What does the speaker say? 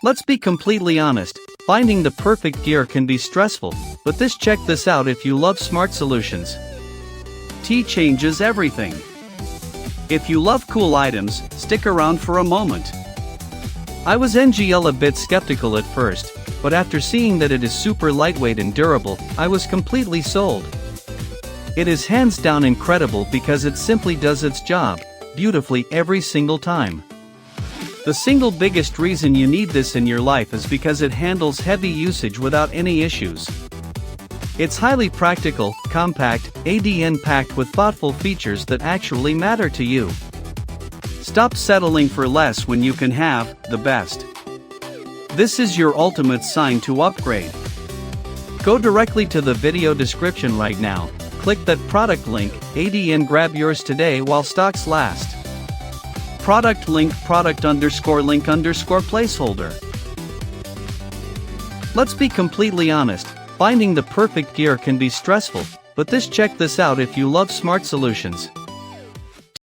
Let's be completely honest, finding the perfect gear can be stressful, but check this out if you love smart solutions. T changes everything. If you love cool items, stick around for a moment. I was a bit skeptical at first, but after seeing that it is super lightweight and durable, I was completely sold. It is hands down incredible because it simply does its job beautifully every single time. The single biggest reason you need this in your life is because it handles heavy usage without any issues. It's highly practical, compact, packed with thoughtful features that actually matter to you. Stop settling for less when you can have the best. This is your ultimate sign to upgrade. Go directly to the video description right now, click that product link, and grab yours today while stocks last. Product link product_link_ placeholder. Let's be completely honest, finding the perfect gear can be stressful, but check this out if you love smart solutions.